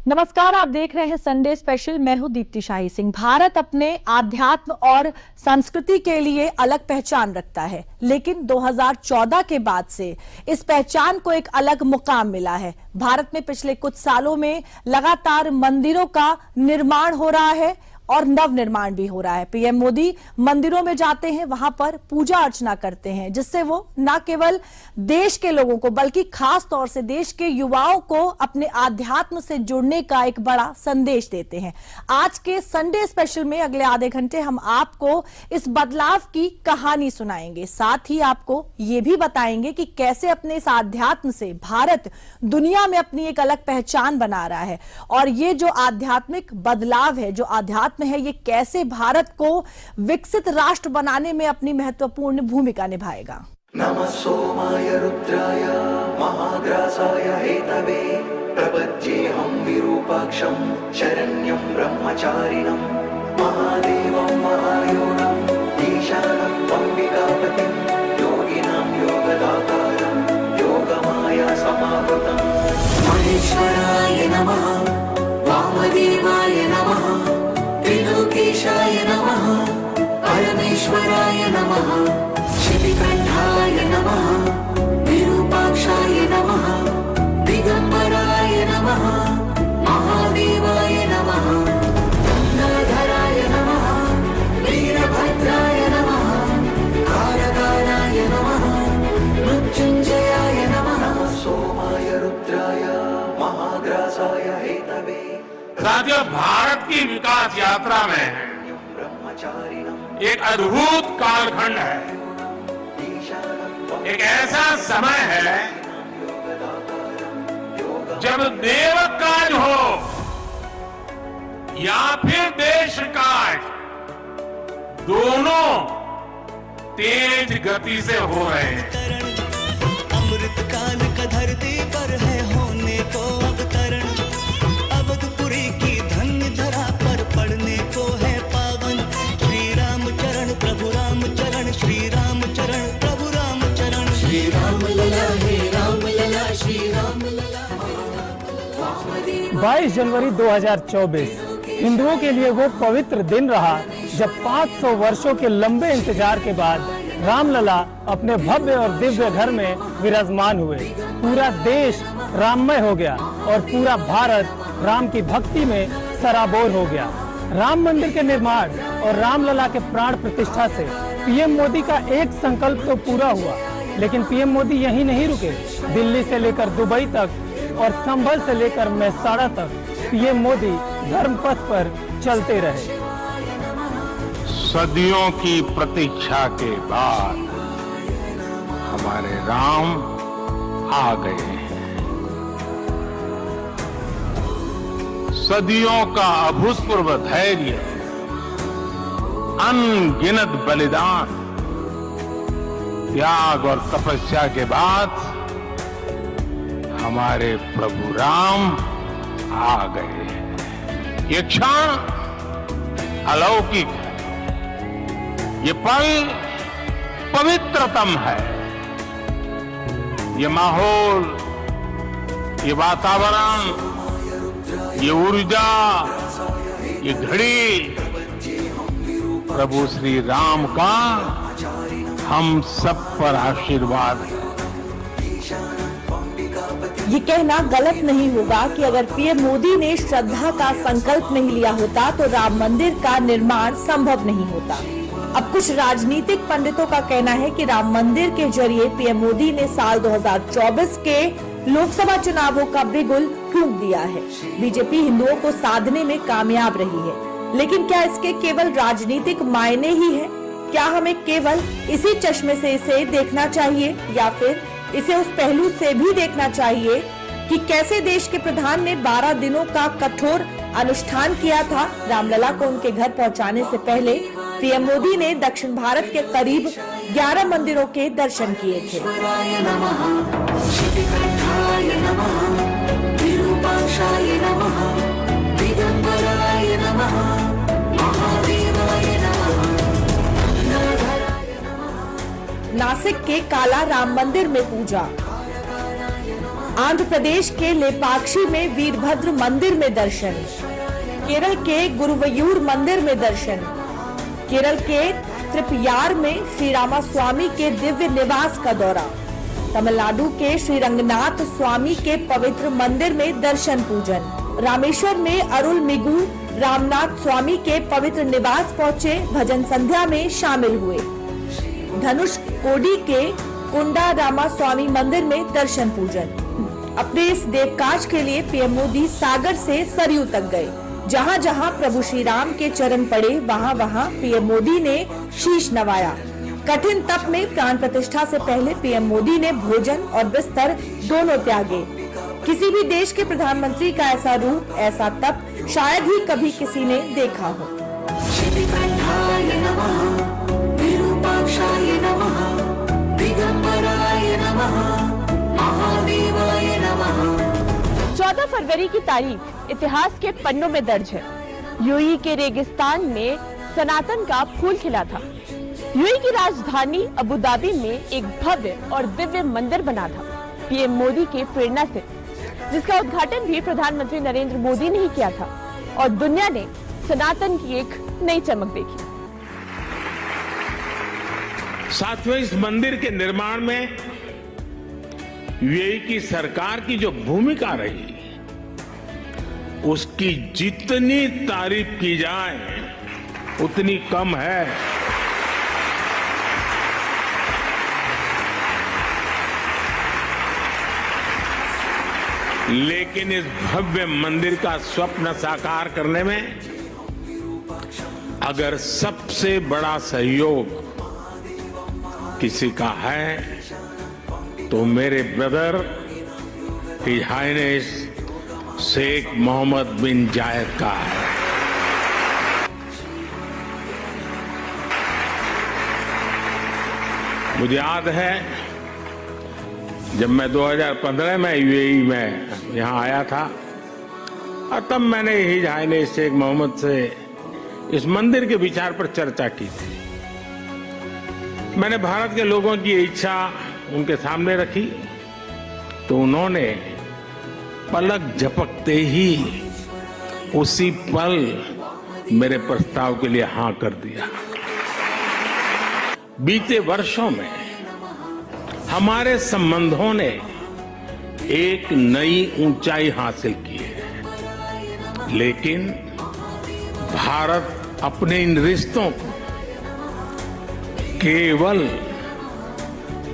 नमस्कार, आप देख रहे हैं संडे स्पेशल। मैं हूं दीप्ति शाही सिंह। भारत अपने आध्यात्म और संस्कृति के लिए अलग पहचान रखता है, लेकिन 2014 के बाद से इस पहचान को एक अलग मुकाम मिला है। भारत में पिछले कुछ सालों में लगातार मंदिरों का निर्माण हो रहा है और नव निर्माण भी हो रहा है। पीएम मोदी मंदिरों में जाते हैं, वहां पर पूजा अर्चना करते हैं, जिससे वो न केवल देश के लोगों को बल्कि खास तौर से देश के युवाओं को अपने आध्यात्म से जुड़ने का एक बड़ा संदेश देते हैं। आज के संडे स्पेशल में अगले आधे घंटे हम आपको इस बदलाव की कहानी सुनाएंगे, साथ ही आपको ये भी बताएंगे कि कैसे अपने इस आध्यात्म से भारत दुनिया में अपनी एक अलग पहचान बना रहा है और ये जो आध्यात्मिक बदलाव है, जो आध्यात्म है, ये कैसे भारत को विकसित राष्ट्र बनाने में अपनी महत्वपूर्ण भूमिका निभाएगा। नमः सोमाय रुद्राय महाग्रासाय हेतवे प्रपद्येऽहं विरूपाक्षं शरण्यं ब्रह्मचारिणं महादेवं महायोगं ईशानं अम्बिकापतिं योगिनां योगदातारं योगमाया समावृतं महेश्वराय नमः वामदेवाय नमः त्रिलोकेशाय नमः परमेश्वराय नमः शितिकण्ठाय नमः विरूपाक्षाय नमः दिगंबराय नमः महादेवाय नमः गंगाधराय नमः वीरभद्राय नमः कारकालाय नमः मृत्युंजयाय नमः सोमाय रुद्राय महाग्रासाय हेतवे। साथियों, भारत की विकास यात्रा में एक अद्भुत कालखंड है, एक ऐसा समय है जब देव काज हो या फिर देश काज, दोनों तेज गति से हो रहे हैं। अमृत काल का धरती पर है होने को अवतरण, अवधपुरी की धन्य धरा पर पढ़ने को है पावन। श्री राम चरण प्रभु राम चरण, श्री राम चरण प्रभु राम चरण, श्री राम लला हे राम लला, श्री राम लला। 22 जनवरी 2024 हिंदुओं के लिए वो पवित्र दिन रहा जब 500 वर्षों के लंबे इंतजार के बाद रामलला अपने भव्य और दिव्य घर में विराजमान हुए। पूरा देश राममय हो गया और पूरा भारत राम की भक्ति में सराबोर हो गया। राम मंदिर के निर्माण और रामलला के प्राण प्रतिष्ठा से पीएम मोदी का एक संकल्प तो पूरा हुआ, लेकिन पीएम मोदी यहीं नहीं रुके। दिल्ली से लेकर दुबई तक और संभल से लेकर मेहसाणा तक पीएम मोदी धर्मपथ पर चलते रहे। सदियों की प्रतीक्षा के बाद हमारे राम आ गए हैं। सदियों का अभूतपूर्व धैर्य, अनगिनत बलिदान, त्याग और तपस्या के बाद हमारे प्रभु राम आ गए हैं। ये क्षण अलौकिक है, ये पल पवित्रतम है। ये माहौल, ये वातावरण, ये ऊर्जा, ये घड़ी प्रभु श्री राम का हम सब पर आशीर्वाद है। ये कहना गलत नहीं होगा कि अगर पीएम मोदी ने श्रद्धा का संकल्प नहीं लिया होता तो राम मंदिर का निर्माण संभव नहीं होता। अब कुछ राजनीतिक पंडितों का कहना है कि राम मंदिर के जरिए पीएम मोदी ने साल 2024 के लोकसभा चुनावों का बिगुल फूंक दिया है। बीजेपी हिंदुओं को साधने में कामयाब रही है, लेकिन क्या इसके केवल राजनीतिक मायने ही हैं? क्या हमें केवल इसी चश्मे से इसे देखना चाहिए या फिर इसे उस पहलू से भी देखना चाहिए कि कैसे देश के प्रधान ने 12 दिनों का कठोर अनुष्ठान किया था? रामलला को उनके घर पहुंचाने से पहले पीएम मोदी ने दक्षिण भारत के करीब 11 मंदिरों के दर्शन किए थे। नासिक के काला राम मंदिर में पूजा, आंध्र प्रदेश के लेपाक्षी में वीरभद्र मंदिर में दर्शन, केरल के गुरुवयूर मंदिर में दर्शन, केरल के त्रिपयार में श्री रामा स्वामी के दिव्य निवास का दौरा, तमिलनाडु के श्री रंगनाथ स्वामी के पवित्र मंदिर में दर्शन पूजन, रामेश्वर में अरुलमिगु रामनाथ स्वामी के पवित्र निवास पहुंचे, भजन संध्या में शामिल हुए, धनुष कोडी के कुंडा रामा स्वामी मंदिर में दर्शन पूजन। अपने इस देवकाज के लिए पीएम मोदी सागर से सरयू तक गए। जहां जहां प्रभु श्री राम के चरण पड़े, वहां वहां पीएम मोदी ने शीश नवाया। कठिन तप में प्राण प्रतिष्ठा से पहले पीएम मोदी ने भोजन और बिस्तर दोनों त्यागे। किसी भी देश के प्रधानमंत्री का ऐसा रूप, ऐसा तप शायद ही कभी किसी ने देखा हो। श्रीकंठाय नमः, विरूपाक्षाय नमः, दिगंबराय नमः, महादेवाय नमः। 14 फरवरी की तारीख इतिहास के पन्नों में दर्ज है। यूएई के रेगिस्तान में सनातन का फूल खिला था। यूएई की राजधानी अबू धाबी में एक भव्य और दिव्य मंदिर बना था, पीएम मोदी की प्रेरणा से, जिसका उद्घाटन भी प्रधानमंत्री नरेंद्र मोदी ने ही किया था और दुनिया ने सनातन की एक नई चमक देखी। साथियों, इस मंदिर के निर्माण में यूएई की सरकार की जो भूमिका रही, उसकी जितनी तारीफ की जाए उतनी कम है। लेकिन इस भव्य मंदिर का स्वप्न साकार करने में अगर सबसे बड़ा सहयोग किसी का है तो मेरे brother his highness Sheikh Mohammed bin Zayed का है। मुझे याद है जब मैं 2015 में यूएई में यहाँ आया था और तब मैंने हिज हाइनेस शेख मोहम्मद से इस मंदिर के विचार पर चर्चा की थी। मैंने भारत के लोगों की इच्छा उनके सामने रखी तो उन्होंने पलक झपकते ही उसी पल मेरे प्रस्ताव के लिए हां कर दिया। बीते वर्षों में हमारे संबंधों ने एक नई ऊंचाई हासिल की है, लेकिन भारत अपने इन रिश्तों को केवल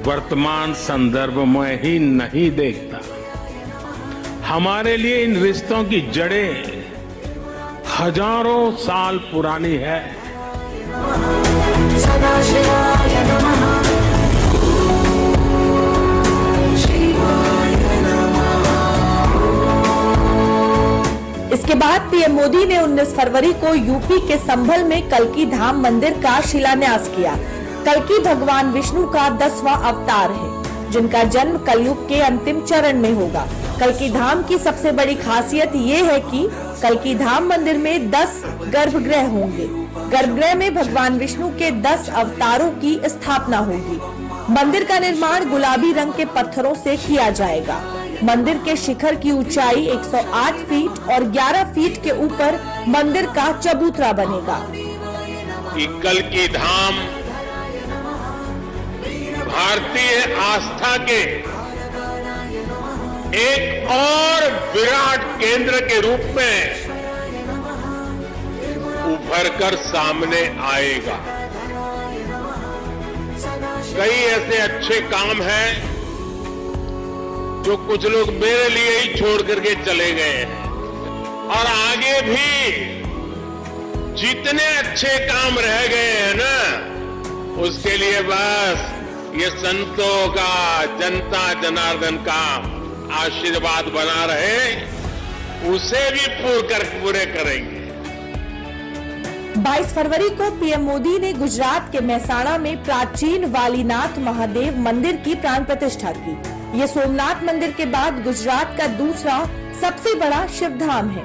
वर्तमान संदर्भ में ही नहीं देखता। हमारे लिए इन रिश्तों की जड़ें हजारों साल पुरानी है। सदाशिवाय नमः, शिवाय नमः। इसके बाद पीएम मोदी ने 19 फरवरी को यूपी के संभल में कल्की धाम मंदिर का शिलान्यास किया। कल्की भगवान विष्णु का 10वां अवतार है, जिनका जन्म कलयुग के अंतिम चरण में होगा। कल्की धाम की सबसे बड़ी खासियत ये है कि कल्की धाम मंदिर में 10 गर्भगृह होंगे। गर्भगृह में भगवान विष्णु के 10 अवतारों की स्थापना होगी। मंदिर का निर्माण गुलाबी रंग के पत्थरों से किया जाएगा। मंदिर के शिखर की ऊंचाई 108 फीट और 11 फीट के ऊपर मंदिर का चबूतरा बनेगा। कल्की धाम भारतीय आस्था के एक और विराट केंद्र के रूप में उभर कर सामने आएगा। कई ऐसे अच्छे काम हैं जो कुछ लोग मेरे लिए ही छोड़ करके चले गए हैं, और आगे भी जितने अच्छे काम रह गए हैं ना, उसके लिए बस ये संतों का, जनता जनार्दन का आशीर्वाद बना रहे, उसे भी पूरे करेंगे। 22 फरवरी को पीएम मोदी ने गुजरात के मेहसाणा में प्राचीन वालीनाथ महादेव मंदिर की प्राण प्रतिष्ठा की। ये सोमनाथ मंदिर के बाद गुजरात का दूसरा सबसे बड़ा शिव धाम है।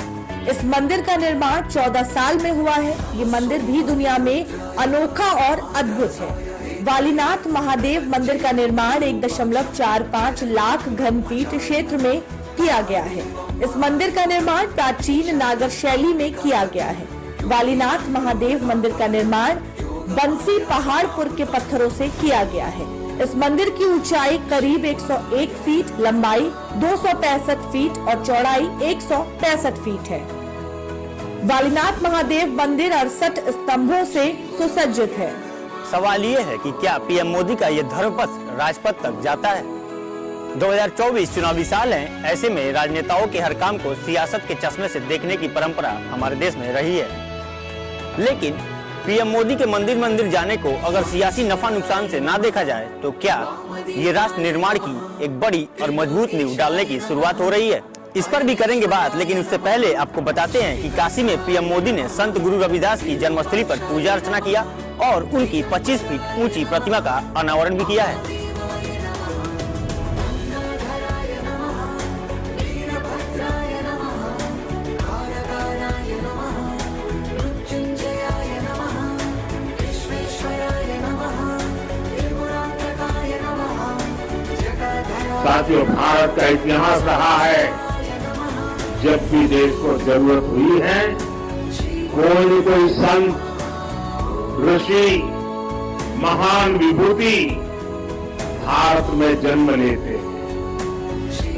इस मंदिर का निर्माण 14 साल में हुआ है। ये मंदिर भी दुनिया में अनोखा और अद्भुत है। वालीनाथ महादेव मंदिर का निर्माण 1.45 लाख घन फीट क्षेत्र में किया गया है। इस मंदिर का निर्माण प्राचीन नागर शैली में किया गया है। वालीनाथ महादेव मंदिर का निर्माण बंसी पहाड़पुर के पत्थरों से किया गया है। इस मंदिर की ऊंचाई करीब 101 फीट, लंबाई 265 फीट और चौड़ाई 165 फीट है। वालीनाथ महादेव मंदिर 68 स्तंभों से सुसज्जित है। सवाल ये है कि क्या पीएम मोदी का ये धर्मपथ राजपथ तक जाता है? 2024 चुनावी साल है, ऐसे में राजनेताओं के हर काम को सियासत के चश्मे से देखने की परंपरा हमारे देश में रही है। लेकिन पीएम मोदी के मंदिर मंदिर जाने को अगर सियासी नफा नुकसान से ना देखा जाए तो क्या ये राष्ट्र निर्माण की एक बड़ी और मजबूत नींव डालने की शुरुआत हो रही है? इस पर भी करेंगे बात, लेकिन उससे पहले आपको बताते हैं कि काशी में पीएम मोदी ने संत गुरु रविदास की जन्मस्थली पर पूजा अर्चना किया और उनकी 25 फीट ऊंची प्रतिमा का अनावरण भी किया है। साथियों, भारत का इतिहास रहा है, जब भी देश को जरूरत हुई है, कोई न कोई संत, ऋषि, महान विभूति भारत में जन्म लेते हैं।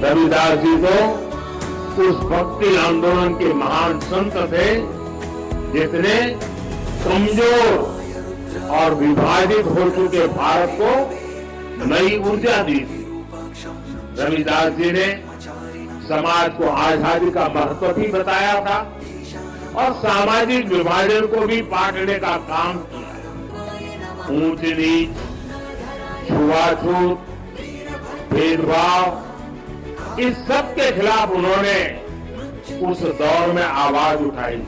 रविदास जी तो उस भक्ति आंदोलन के महान संत थे, जिसने कमजोर और विभाजित हो चुके भारत को नई ऊर्जा दी थी। रविदास जी ने समाज को आजादी का महत्व भी बताया था और सामाजिक विभाजन को भी पाटने का काम किया। ऊंच नीच, छुआछूत, भेदभाव, इस सब के खिलाफ उन्होंने उस दौर में आवाज उठाई।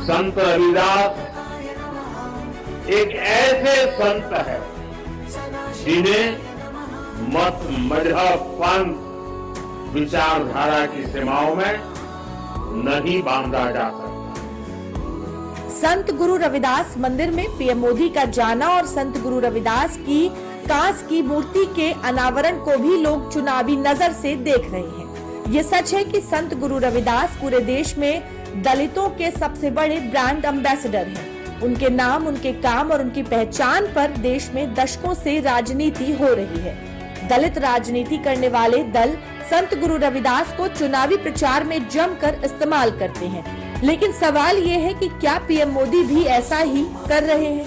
संत रविदास एक ऐसे संत है जिन्हें मत, मजहब, पंथ, विचारधारा की सीमाओं में नहीं बांधा जा सकता। संत गुरु रविदास मंदिर में पीएम मोदी का जाना और संत गुरु रविदास की कांस की मूर्ति के अनावरण को भी लोग चुनावी नजर से देख रहे हैं। ये सच है कि संत गुरु रविदास पूरे देश में दलितों के सबसे बड़े ब्रांड एम्बेसडर हैं। उनके नाम, उनके काम और उनकी पहचान पर देश में दशकों से राजनीति हो रही है। दलित राजनीति करने वाले दल संत गुरु रविदास को चुनावी प्रचार में जमकर इस्तेमाल करते हैं। लेकिन सवाल ये है कि क्या पीएम मोदी भी ऐसा ही कर रहे हैं?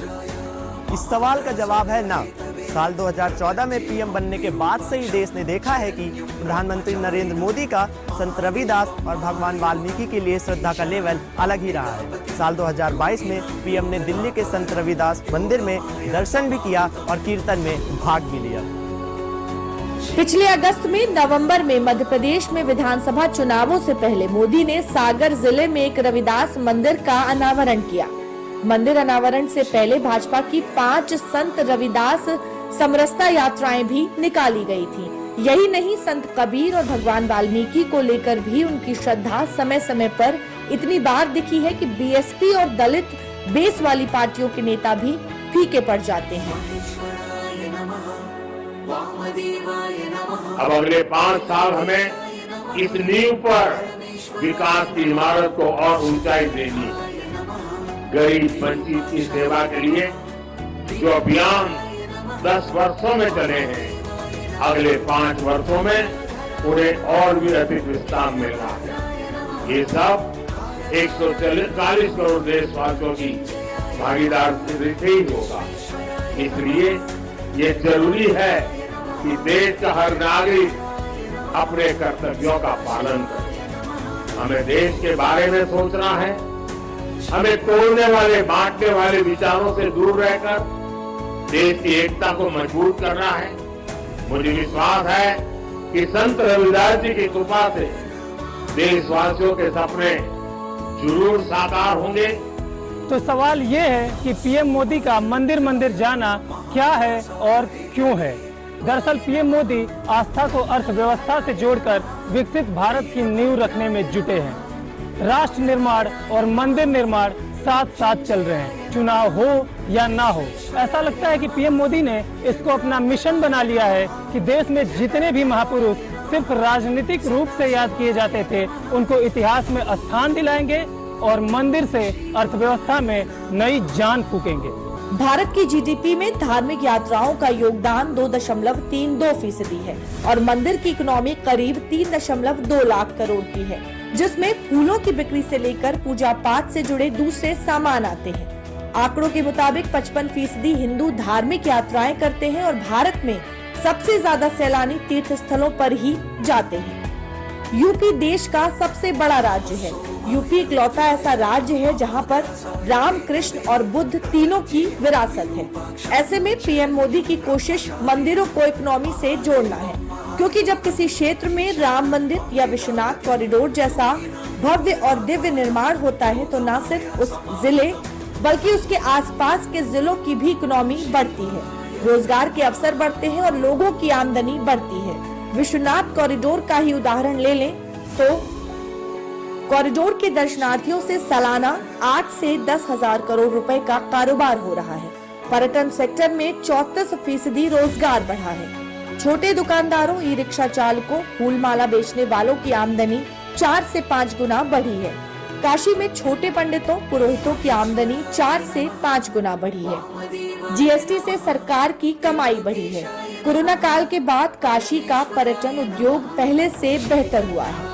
इस सवाल का जवाब है ना। साल 2014 में पीएम बनने के बाद से ही देश ने देखा है कि प्रधानमंत्री नरेंद्र मोदी का संत रविदास और भगवान वाल्मीकि के लिए श्रद्धा का लेवल अलग ही रहा है। साल 2022 में पीएम ने दिल्ली के संत रविदास मंदिर में दर्शन भी किया और कीर्तन में भाग भी लिया। पिछले अगस्त में, नवंबर में मध्य प्रदेश में विधानसभा चुनावों से पहले मोदी ने सागर जिले में एक रविदास मंदिर का अनावरण किया। मंदिर अनावरण से पहले भाजपा की 5 संत रविदास समरसता यात्राएं भी निकाली गई थी। यही नहीं, संत कबीर और भगवान वाल्मीकि को लेकर भी उनकी श्रद्धा समय समय पर इतनी बार दिखी है कि बीएसपी और दलित बेस वाली पार्टियों के नेता भी फीके पड़ जाते हैं। अब अगले 5 साल हमें इस नींव पर विकास की इमारत को और ऊंचाई देनी है। गरीब वंचित की सेवा के लिए जो अभियान 10 वर्षों में चले हैं, अगले 5 वर्षों में उन्हें और भी अधिक विस्तार मिल रहा है। ये सब 140 करोड़ देशवासियों की भागीदारी से ही होगा। इसलिए ये जरूरी है कि देश का हर नागरिक अपने कर्तव्यों का पालन करे। हमें देश के बारे में सोचना है। हमें तोड़ने वाले, बांटने वाले विचारों से दूर रहकर देश की एकता को मजबूत करना है। मुझे विश्वास है कि संत रविदास जी की कृपा से देशवासियों के सपने जरूर साकार होंगे। तो सवाल ये है कि पीएम मोदी का मंदिर मंदिर जाना क्या है और क्यों है? दरअसल पीएम मोदी आस्था को अर्थव्यवस्था से जोड़कर विकसित भारत की नींव रखने में जुटे हैं। राष्ट्र निर्माण और मंदिर निर्माण साथ साथ चल रहे हैं। चुनाव हो या ना हो, ऐसा लगता है कि पीएम मोदी ने इसको अपना मिशन बना लिया है कि देश में जितने भी महापुरुष सिर्फ राजनीतिक रूप से याद किए जाते थे, उनको इतिहास में स्थान दिलाएंगे और मंदिर से अर्थव्यवस्था में नई जान फूकेंगे। भारत की जीडीपी में धार्मिक यात्राओं का योगदान 2.32% है और मंदिर की इकोनॉमी करीब 3.2 लाख करोड़ की है, जिसमें फूलों की बिक्री से लेकर पूजा पाठ से जुड़े दूसरे सामान आते हैं। आंकड़ों के मुताबिक 55% हिंदू धार्मिक यात्राएं करते हैं और भारत में सबसे ज्यादा सैलानी तीर्थ स्थलों पर ही जाते हैं। यूपी देश का सबसे बड़ा राज्य है। यूपी इकलौता ऐसा राज्य है जहां पर राम, कृष्ण और बुद्ध तीनों की विरासत है। ऐसे में पीएम मोदी की कोशिश मंदिरों को इकोनॉमी से जोड़ना है, क्योंकि जब किसी क्षेत्र में राम मंदिर या विश्वनाथ कॉरिडोर जैसा भव्य और दिव्य निर्माण होता है तो न सिर्फ उस जिले बल्कि उसके आसपास के जिलों की भी इकोनॉमी बढ़ती है, रोजगार के अवसर बढ़ते हैं और लोगों की आमदनी बढ़ती है। विश्वनाथ कॉरिडोर का ही उदाहरण ले लें तो कॉरिडोर के दर्शनार्थियों से सालाना 8 से 10 हजार करोड़ रुपए का कारोबार हो रहा है। पर्यटन सेक्टर में 34% रोजगार बढ़ा है। छोटे दुकानदारों, ई रिक्शा चालकों, फूल माला बेचने वालों की आमदनी 4 से 5 गुना बढ़ी है। काशी में छोटे पंडितों, पुरोहितों की आमदनी 4 से 5 गुना बढ़ी है। जीएसटी से सरकार की कमाई बढ़ी है। कोरोना काल के बाद काशी का पर्यटन उद्योग पहले से बेहतर हुआ है।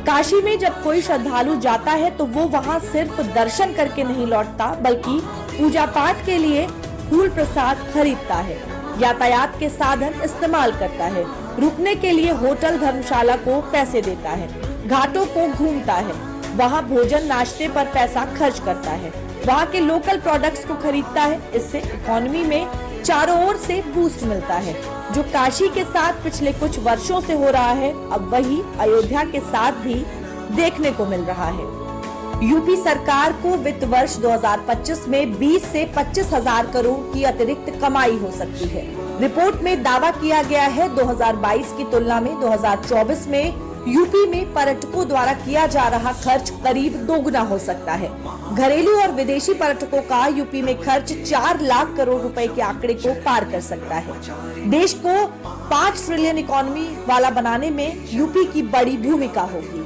काशी में जब कोई श्रद्धालु जाता है तो वो वहाँ सिर्फ दर्शन करके नहीं लौटता, बल्कि पूजा पाठ के लिए फूल प्रसाद खरीदता है, यातायात के साधन इस्तेमाल करता है, रुकने के लिए होटल धर्मशाला को पैसे देता है, घाटों को घूमता है, वहाँ भोजन नाश्ते पर पैसा खर्च करता है, वहाँ के लोकल प्रोडक्ट्स को खरीदता है। इससे इकोनॉमी में चारों ओर से बूस्ट मिलता है। जो काशी के साथ पिछले कुछ वर्षों से हो रहा है, अब वही अयोध्या के साथ भी देखने को मिल रहा है। यूपी सरकार को वित्त वर्ष 2025 में 20 से 25 हजार करोड़ की अतिरिक्त कमाई हो सकती है। रिपोर्ट में दावा किया गया है 2022 की तुलना में 2024 में यूपी में पर्यटकों द्वारा किया जा रहा खर्च करीब 2 गुना हो सकता है। घरेलू और विदेशी पर्यटकों का यूपी में खर्च 4 लाख करोड़ रुपए के आंकड़े को पार कर सकता है। देश को 5 ट्रिलियन इकोनॉमी वाला बनाने में यूपी की बड़ी भूमिका होगी।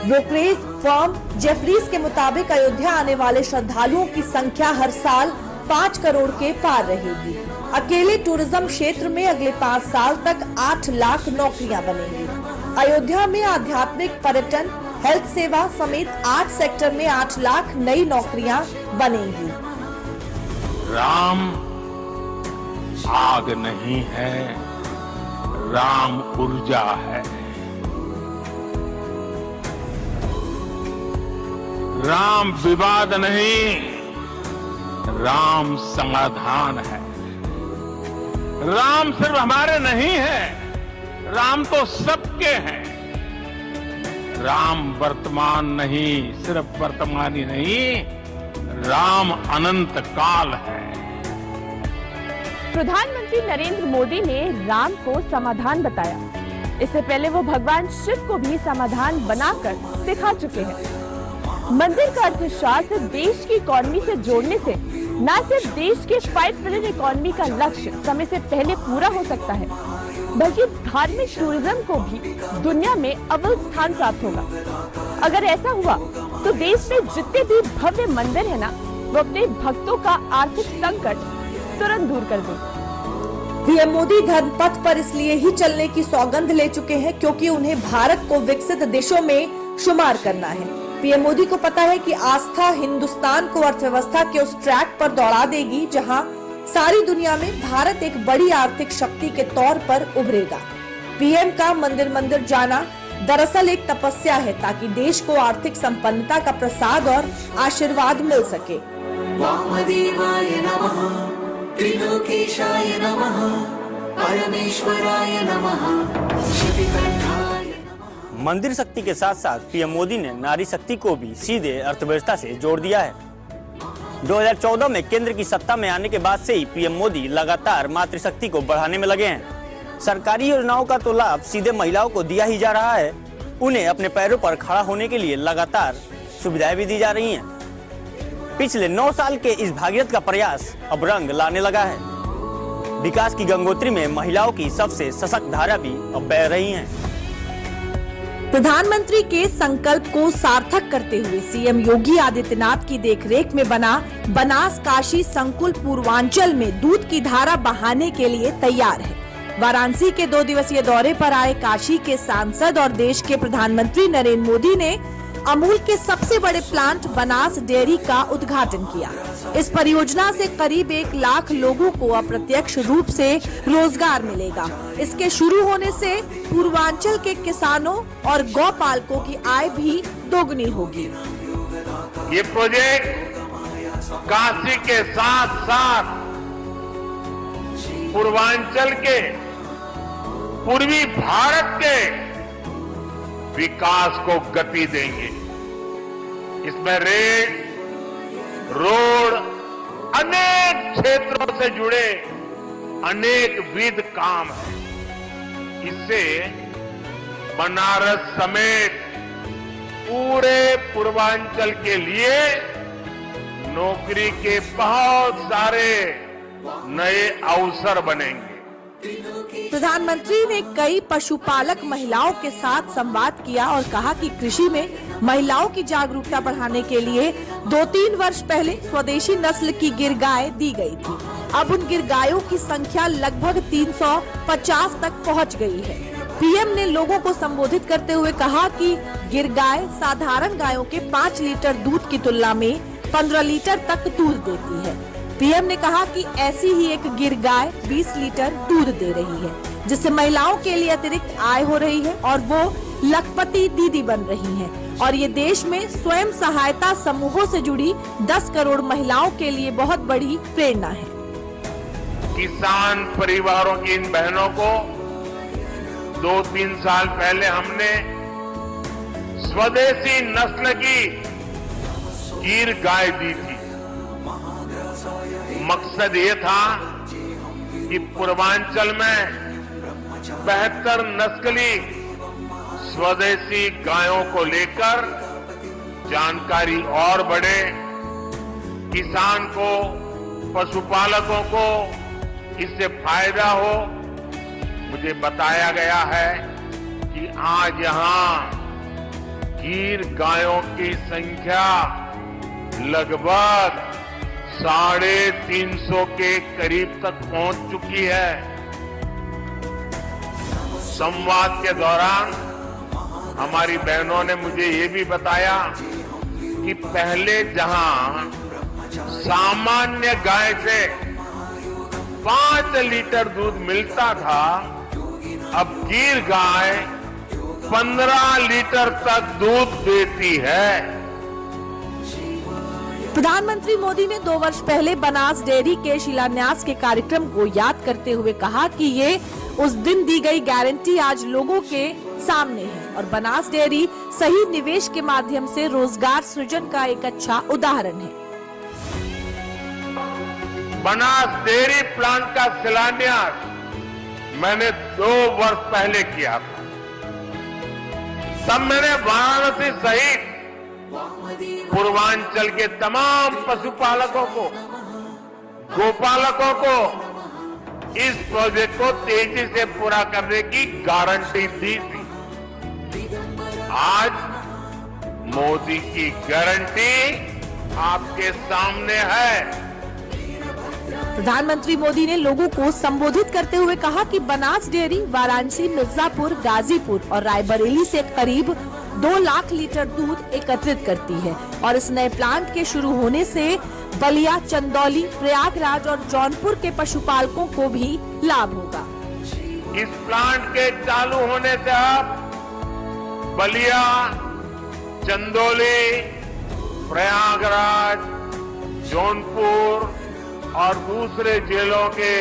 ब्रोकरेज फर्म जेफरीज के मुताबिक अयोध्या आने वाले श्रद्धालुओं की संख्या हर साल 5 करोड़ के पार रहेगी। अकेले टूरिज्म क्षेत्र में अगले 5 साल तक 8 लाख नौकरियां बनेंगी। अयोध्या में आध्यात्मिक, पर्यटन, हेल्थ सेवा समेत 8 सेक्टर में 8 लाख नई नौकरियां बनेंगी। राम आग नहीं है, राम ऊर्जा है। राम विवाद नहीं, राम समाधान है। राम सिर्फ हमारे नहीं है, राम तो सबके हैं। राम वर्तमान नहीं, सिर्फ वर्तमान ही नहीं, राम अनंत काल है। प्रधानमंत्री नरेंद्र मोदी ने राम को समाधान बताया। इससे पहले वो भगवान शिव को भी समाधान बनाकर दिखा चुके हैं। मंदिर का अर्थशास्त्र देश की इकोनॉमी से जोड़ने से न सिर्फ देश के 5 ट्रिलियन इकोनॉमी का लक्ष्य समय से पहले पूरा हो सकता है, बल्कि धार्मिक टूरिज्म को भी दुनिया में अव्वल स्थान प्राप्त होगा। अगर ऐसा हुआ तो देश में जितने भी भव्य मंदिर है ना, वो अपने भक्तों का आर्थिक संकट तुरंत दूर कर दें। पीएम मोदी धर्म पथ पर इसलिए ही चलने की सौगंध ले चुके हैं क्योंकि उन्हें भारत को विकसित देशों में शुमार करना है। पीएम मोदी को पता है कि आस्था हिंदुस्तान को अर्थव्यवस्था के उस ट्रैक पर दौड़ा देगी जहां सारी दुनिया में भारत एक बड़ी आर्थिक शक्ति के तौर पर उभरेगा। पीएम का मंदिर मंदिर जाना दरअसल एक तपस्या है ताकि देश को आर्थिक संपन्नता का प्रसाद और आशीर्वाद मिल सके। वामदेवाय नमः, त्रिलोकेशाय नमः, परमेश्वराय नमः, शिवकंठाय। मंदिर शक्ति के साथ साथ पीएम मोदी ने नारी शक्ति को भी सीधे अर्थव्यवस्था से जोड़ दिया है। 2014 में केंद्र की सत्ता में आने के बाद से ही पीएम मोदी लगातार मातृशक्ति को बढ़ाने में लगे हैं। सरकारी योजनाओं का तो लाभ सीधे महिलाओं को दिया ही जा रहा है, उन्हें अपने पैरों पर खड़ा होने के लिए लगातार सुविधाएं भी दी जा रही हैं। पिछले 9 साल के इस भागीरथ का प्रयास अब रंग लाने लगा है। विकास की गंगोत्री में महिलाओं की सबसे सशक्त धारा भी अब बह रही हैं। प्रधानमंत्री के संकल्प को सार्थक करते हुए सीएम योगी आदित्यनाथ की देखरेख में बना बनास काशी संकुल पूर्वांचल में दूध की धारा बहाने के लिए तैयार है। वाराणसी के 2 दिवसीय दौरे पर आए काशी के सांसद और देश के प्रधानमंत्री नरेंद्र मोदी ने अमूल के सबसे बड़े प्लांट बनास डेयरी का उद्घाटन किया। इस परियोजना से करीब 1 लाख लोगों को अप्रत्यक्ष रूप से रोजगार मिलेगा। इसके शुरू होने से पूर्वांचल के किसानों और गौपालकों की आय भी दोगुनी होगी। ये प्रोजेक्ट काशी के साथ साथ पूर्वांचल के, पूर्वी भारत के विकास को गति देंगे। इसमें रेल, रोड, अनेक क्षेत्रों से जुड़े अनेक विध काम हैं। इससे बनारस समेत पूरे पूर्वांचल के लिए नौकरी के बहुत सारे नए अवसर बनेंगे। प्रधानमंत्री ने कई पशुपालक महिलाओं के साथ संवाद किया और कहा कि कृषि में महिलाओं की जागरूकता बढ़ाने के लिए 2-3 वर्ष पहले स्वदेशी नस्ल की गिर गाय दी गई थी। अब उन गिर गायों की संख्या लगभग 350 तक पहुंच गई है। पीएम ने लोगों को संबोधित करते हुए कहा कि गिर गाय साधारण गायों के 5 लीटर दूध की तुलना में 15 लीटर तक दूध देती है। पीएम ने कहा कि ऐसी ही एक गिर गाय 20 लीटर दूध दे रही है, जिससे महिलाओं के लिए अतिरिक्त आय हो रही है और वो लखपति दीदी बन रही हैं। और ये देश में स्वयं सहायता समूहों से जुड़ी 10 करोड़ महिलाओं के लिए बहुत बड़ी प्रेरणा है। किसान परिवारों की इन बहनों को 2-3 साल पहले हमने स्वदेशी नस्ल की गिर गाय दी थी। मकसद ये था कि पूर्वांचल में बेहतर नस्ली स्वदेशी गायों को लेकर जानकारी और बढ़े, किसान को, पशुपालकों को इससे फायदा हो। मुझे बताया गया है कि आज यहाँ गिर गायों की संख्या लगभग 350 के करीब तक पहुंच चुकी है। संवाद के दौरान हमारी बहनों ने मुझे ये भी बताया कि पहले जहां सामान्य गाय से 5 लीटर दूध मिलता था, अब गिर गाय 15 लीटर तक दूध देती है। प्रधानमंत्री मोदी ने 2 वर्ष पहले बनास डेयरी के शिलान्यास के कार्यक्रम को याद करते हुए कहा कि ये उस दिन दी गई गारंटी आज लोगों के सामने है और बनास डेयरी सही निवेश के माध्यम से रोजगार सृजन का एक अच्छा उदाहरण है। बनास डेयरी प्लांट का शिलान्यास मैंने 2 वर्ष पहले किया था। तब मैंने वाराणसी सहित पूर्वांचल के तमाम पशुपालकों को, गोपालकों को इस प्रोजेक्ट को तेजी से पूरा करने की गारंटी दी थी। आज मोदी की गारंटी आपके सामने है। प्रधानमंत्री मोदी ने लोगों को संबोधित करते हुए कहा कि बनास डेयरी वाराणसी, मिर्जापुर, गाजीपुर और रायबरेली से करीब 2 लाख लीटर दूध एकत्रित करती है और इस नए प्लांट के शुरू होने से बलिया, चंदौली, प्रयागराज और जौनपुर के पशुपालकों को भी लाभ होगा। इस प्लांट के चालू होने से अब बलिया, चंदौली, प्रयागराज, जौनपुर और दूसरे जिलों के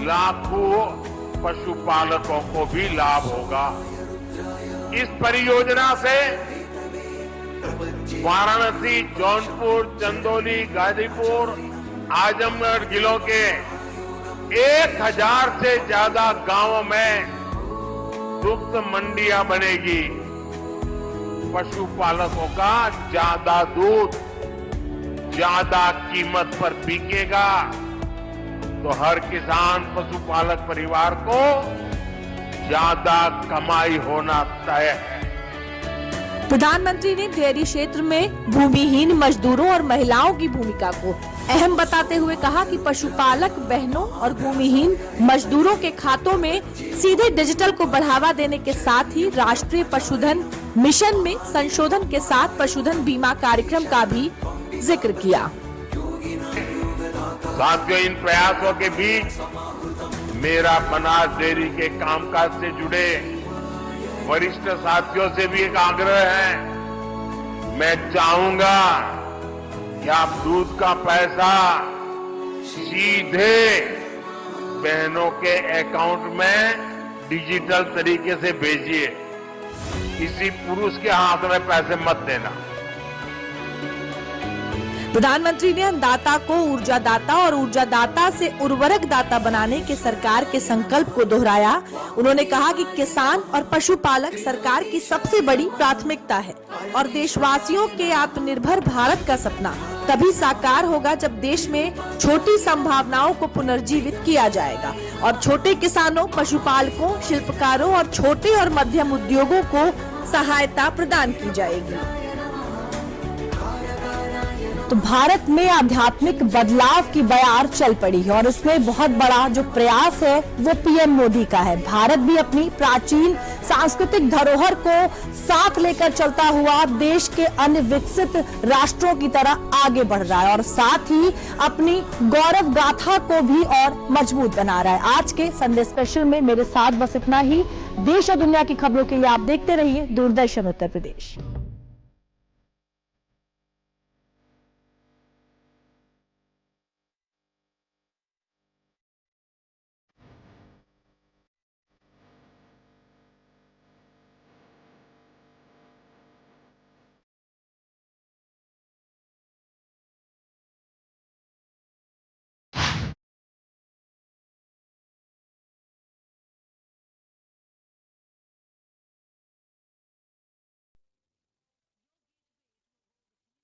लाखों पशुपालकों को भी लाभ होगा। इस परियोजना से वाराणसी, जौनपुर, चंदौली, गाजीपुर, आजमगढ़ जिलों के 1000 से ज्यादा गांवों में दुग्ध मंडियां बनेगी। पशुपालकों का ज्यादा दूध ज्यादा कीमत पर बिकेगा तो हर किसान पशुपालक परिवार को ज्यादा कमाई होना तय है। प्रधानमंत्री ने डेयरी क्षेत्र में भूमिहीन मजदूरों और महिलाओं की भूमिका को अहम बताते हुए कहा कि पशुपालक बहनों और भूमिहीन मजदूरों के खातों में सीधे डिजिटल को बढ़ावा देने के साथ ही राष्ट्रीय पशुधन मिशन में संशोधन के साथ पशुधन बीमा कार्यक्रम का भी जिक्र किया। साथियों, इन प्रयासों के बीच मेरा बनास डेयरी के कामकाज से जुड़े वरिष्ठ साथियों से भी एक आग्रह है। मैं चाहूंगा कि आप दूध का पैसा सीधे बहनों के अकाउंट में डिजिटल तरीके से भेजिए, किसी पुरुष के हाथ में पैसे मत देना। प्रधानमंत्री ने अन्नदाता को ऊर्जादाता और ऊर्जादाता से उर्वरक दाता बनाने के सरकार के संकल्प को दोहराया। उन्होंने कहा कि किसान और पशुपालक सरकार की सबसे बड़ी प्राथमिकता है और देशवासियों के आत्मनिर्भर भारत का सपना तभी साकार होगा जब देश में छोटी संभावनाओं को पुनर्जीवित किया जाएगा और छोटे किसानों, पशुपालकों, शिल्पकारों और छोटे और मध्यम उद्योगों को सहायता प्रदान की जाएगी। तो भारत में आध्यात्मिक बदलाव की बयार चल पड़ी है और इसमें बहुत बड़ा जो प्रयास है वो पीएम मोदी का है। भारत भी अपनी प्राचीन सांस्कृतिक धरोहर को साथ लेकर चलता हुआ देश के अन्य विकसित राष्ट्रों की तरह आगे बढ़ रहा है और साथ ही अपनी गौरव गाथा को भी और मजबूत बना रहा है। आज के संडे स्पेशल में मेरे साथ बस इतना ही। देश और दुनिया की खबरों के लिए आप देखते रहिए दूरदर्शन उत्तर प्रदेश।